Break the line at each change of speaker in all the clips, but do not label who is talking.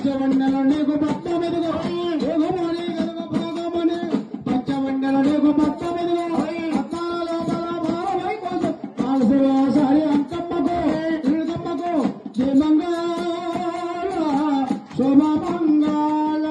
పంచవండెల నీకు భక్త మెదుగు భోగమని గదుగు భోగమని పంచవండెల నీకు భక్త మెదుగు అత్తాల లోపల భారమై కోసం కాల్సువాసారి అంకమ్మకు ఇడుకమ్మకు జయమంగళ శోభమంగళ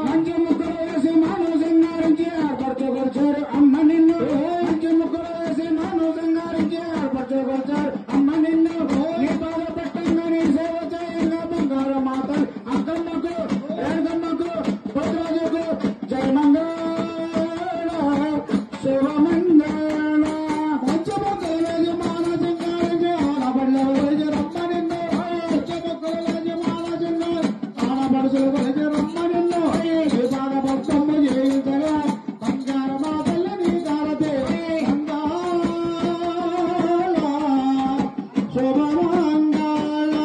మంచి ముక్కలు వేసి మాను సింగారించి ఏర్పరచుకొచ్చారు అమ్మ నిన్ను మంచి ముక్కలు వేసి మాను సింగారించి ఏర్పరచుకొచ్చారు అమ్మ నిన్ను నీ పాద పెట్టంగా నీ సేవ చేయంగా బంగారు మాత అంకమ్మకు రేణుకమ్మకు భద్రాజుకు జయమంగళ శివమంగళ మంచి ముక్కలు వేసి మాను సింగారించి ఆడబడిలో వేసి రమ్మ నిన్ను మంచి ముక్కలు వేసి మాను సింగారు ఆడబడుసులు వేసి రమ్మ నిన్ను నీ పాద భక్తమ్మ చేయించగా బంగారు మాతల్ల నీ కాలతే శుభమంగళ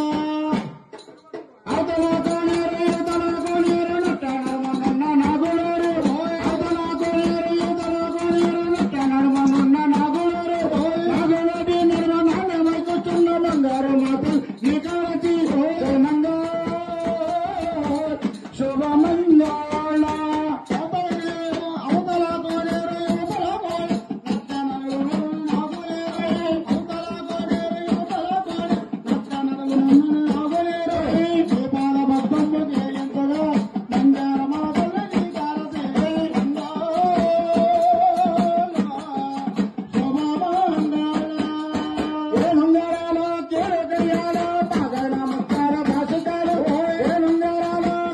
అవతల కోనేరు యువతల కోనేరు నట్టనడుమన్న నాగులూరు అవతల కోనేరు యువతల కోనేరు నట్టనడుమన్న నాగులూరు నాగులూరి నిర్మమాన వైకుచున్న బంగారు మాత నీ కాలతి జయమంగళ శుభమంగళ అవతల కోనేరు యువతల కోనేరు నట్టనడుమన్న నాగులూరు అవతల కోనేరు యువతల కోనేరు నట్టనడుమన్న నాగులూరు నీ పాద భక్తమ్మ చేయించగా బంగార మాతల్ల నీ కాలతే శుభమంగళ కేరు కడియాలో బాగైన ముత్తార భాషికాలు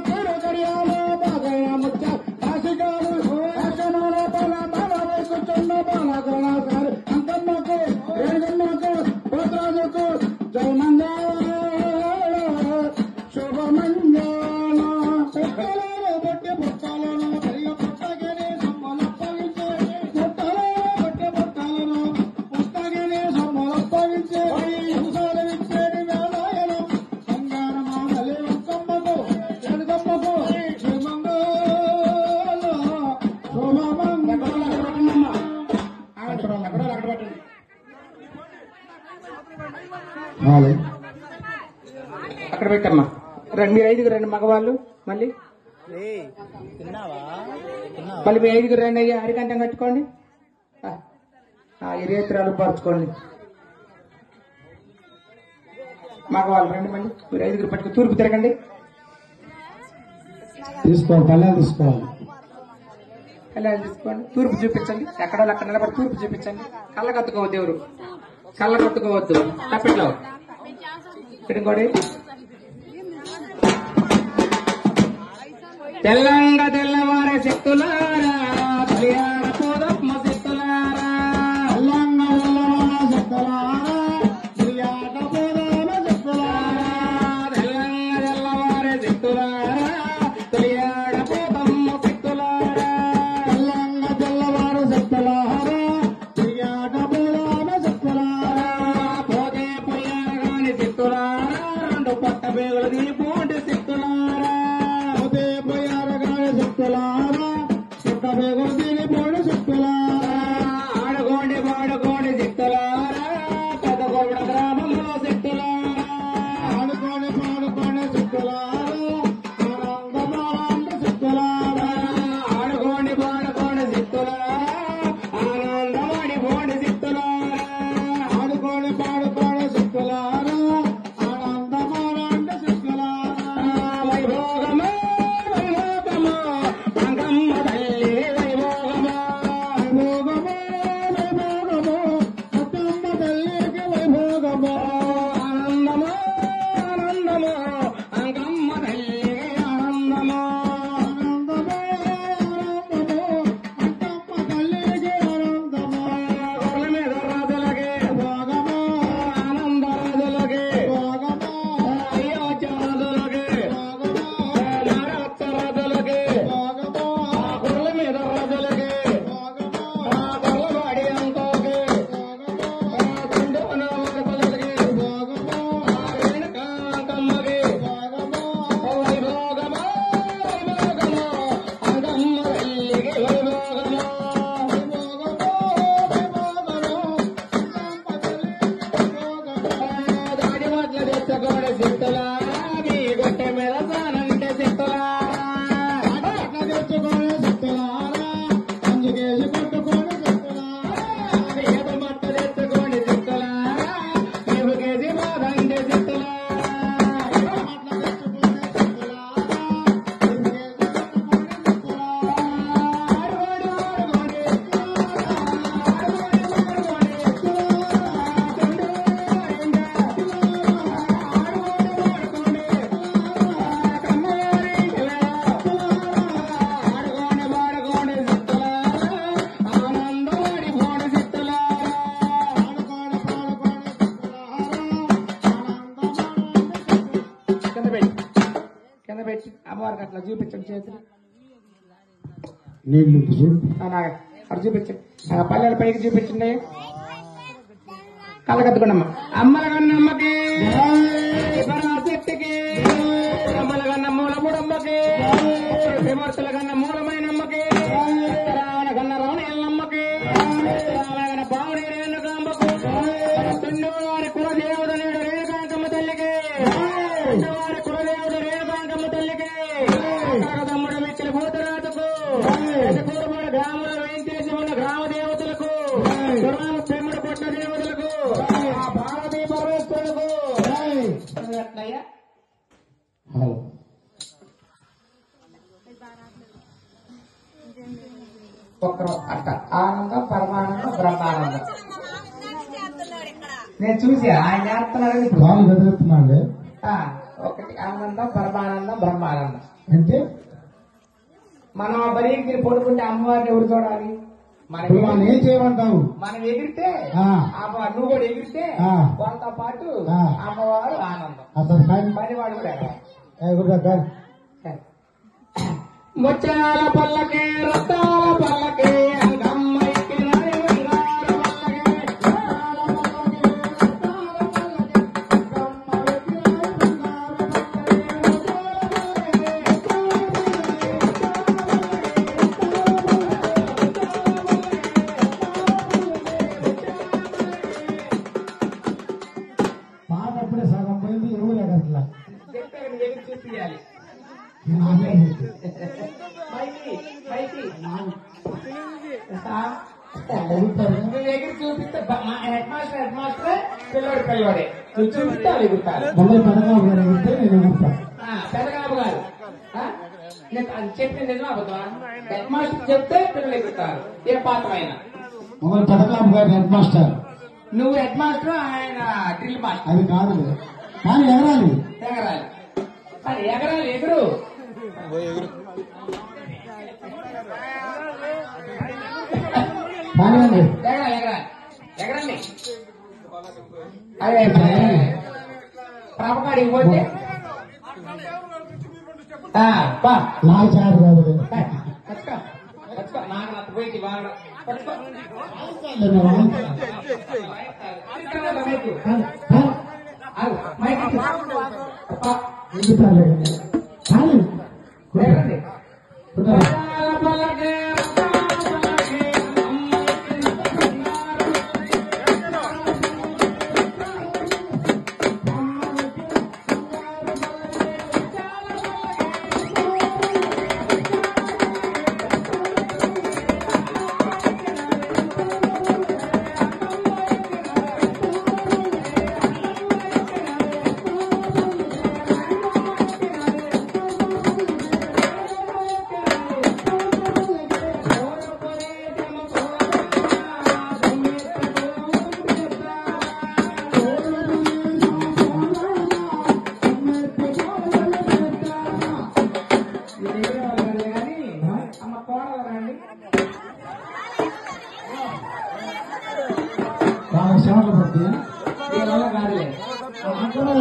కేరు కడియాలో బాగైన ముత్తార భాషికాలు అర్చనల పల బాల వైకుచున్న బాల కళాకారు అంకమ్మకు రేణుకమ్మకు భద్రాజుకు జయమంగళ శుభమంగళ పుట్టలలో బొట్టి పుట్టాలను తిరిగి పుట్టగని సమ్మలప్పగించే పుట్టలలో బొట్టి పుట్టాలను పుట్టగని సమ్మలప్పగించే హింసలు ఇచ్చేటి వేలాయనం బంగార మాతలి అంకమ్మకు రేణుకమ్మకు జయమంగళ శుభమంగళ
అక్కడ పెట్టమ్మా మీరు ఐదుగురు రండి మగవాళ్ళు మళ్ళీ మళ్ళీ మీ ఐదుగురు రండి అయ్యా అరికంఠం కట్టుకోండి ఇరేత్రాలు పరుచుకోండి మగవాళ్ళు రండి మళ్ళీ మీరు ఐదుగురు పట్టుకుని తూర్పు తిరగండి
తీసుకోవాలి కళ్యాణ్ తీసుకోవాలి
కళ్యాణ్ తీసుకోండి తూర్పు చూపించండి ఎక్కడో అక్కడ నిలబడి తూర్పు చూపించండి కళ్ళ కత్తుకోవద్దు ఎవరు కళ్ళ కత్తుకోవద్దు తప్పిట్లో ఇంకోటి తెల్లంగా తెల్లవారే శక్తులారా కళ్యాణ పోదమ్మ శక్తులారా
తెల్లంగా తెల్లవార శక్తులారా తిరిగాట పోదామ శక్తులారా
తెల్లంగా తెల్లవారే శక్తులారా కళ్యాణ పోదమ్మ శక్తులారా
తెల్లంగా తెల్లవార శక్తులారా తిరిగాట పోదామ శక్తులారా
పోతే పోయాగాని శక్తులారా రెండు పట్ట బేగులు దీపోండి శక్తులారా
పోతే పోయారు గాని శక్తులారా సుఖ బేగులు తిని పోయిన శక్తులారా
ఆడుకోండి పాడుకోండి శక్తులారా పెద్దగొండ గ్రామంలో శక్తులారా
ఆడుకొని పాడుకొని శక్తులారా ఆనందమానంద శక్తులారా
ఆడుకోండి పాడుకోండి శక్తులారా ఆనందమాడి పోండి శక్తులారా
ఆడుకొని పాడుకొని శక్తులారా ఆనందమానంద శక్తులారా
వైభోగమా వైభోగమా అంగమ్మ తల్లి వైభోగమా
వైభోగమో వైభోగమో ముత్తమ్మ తల్లికి వైభోగమో
ఆనందమా ఆనందమా అంగమ్మ తల్లి ఆనందమా
ఆనందమో ఆనందమో ముత్తమ్మ తల్లికి ఆనందమో
గొర్రెల మీద రాజులకి
భోగమో
ఆనంద రాజులకి
భోగమో
అయోధ్య రాజులకి
భోగమో
నారత్త రాజులకి
భోగమో
గొర్రెల మీద రాజులకి
భోగమో
గొర్రెవాడి అంకోకి
భోగమో
తండ్రి వనరులకి
భోగమో
రేణుకాంతమ్మకి
భోగమో
వైభోగమా వైభోగమా అంగమ్మ తల్లికి వైభోగమా దాడి వడ్ల తెచ్చుకోడి సిద్ధులారా మీ గొట్టె మీద సానంటే ఎత్తి అమ్మవారికి అట్లా చూపించండి చేతులు
నీళ్ళు చూడు
అటు చూపించండి పల్లెల పైకి చూపించండి కళ్ళకత్తుకున్నమ్మ అమ్మల కన్నమ్మకి శక్తికి అమ్మల కన్న మూలముడమ్మకి విమర్శల కన్న మూలమైనమ్మకి రావణ కన్న రావణమ్మకి రావణ పావుని రేణుకాంబకు వారి కులదేవత నేడు రేణుకాంకమ్మ తల్లికి వారి కులదేవత రేణుకాంకమ్మ తల్లికి తమ్ముడు మిక్కిలి భూతరాజుకు కూరబడి గ్రామంలో వేయించేసి ఉన్న గ్రామ దేవతలకు పెమ్ముడు పొట్ల దేవతలకు ఆ పార్వతీ పరమేశ్వరులకు అట్లయ్యా ఒక్కరు అట్ట ఆనందం పరమానందం బ్రహ్మానందం నేను చూసి ఆయన చేస్తున్నాడని
వాళ్ళు బెదిరిస్తున్నాడు
ఒకటి ఆనందం పరమానందం బ్రహ్మానందం
అంటే
మనం ఆ బలికి పడుకుంటే అమ్మవారిని ఎవరు చూడాలి
ఇప్పుడు మనం ఏం చేయమంటావు
మనం ఎగిరితే అమ్మవారు నువ్వు కూడా ఎగిరితే వాళ్ళతో పాటు అమ్మవారు ఆనందం
అసలు కానీ
పనివాడు కూడా ముత్యాల పల్లకి రత్తాల పల్లకి అంగమ్మ ఎక్కినది బంగారు
పాట అప్పుడే సగం పోయింది ఎరువు లేకట్లా
చెప్పాను ఎగిరి చూపించాలి నువ్వు ఎగిరి చూపిస్తే హెడ్ మాస్టర్ పిల్లోడే నువ్వు చూపిస్తే వాళ్ళు ఎగురుతారు
మమ్మల్ని పథకాలు గారు ఎగిరితే నేను ఎగురుతా
పెదగాబు గారు నేను అది చెప్పింది నిజం అబద్ధమా హెడ్ మాస్టర్ చెప్తే పిల్లలు ఎగురుతారు ఏ పాత్రమైనా
మమ్మల్ని పథకాలు గారు హెడ్ మాస్టర్
నువ్వు హెడ్ మాస్టర్ ఆయన డ్రిల్ మాస్టర్
అది కాదు కానీ ఎగరాలి
ఎగరాలి కానీ ఎగరాలి ఎగురు
కానివ్వండి
ఎగరాలి ఎగరాలి ఎగరండి అదే ప్రభకాడికి పోతే బా
నాకు చేత కాదు
పట్టుకో పట్టుకో నాకు నచ్చ పోయి బాగా పట్టుకో మైక్
కానీ
ఎగరండి
వాళ్ళ శ్రమలు బట్టి
కాదులే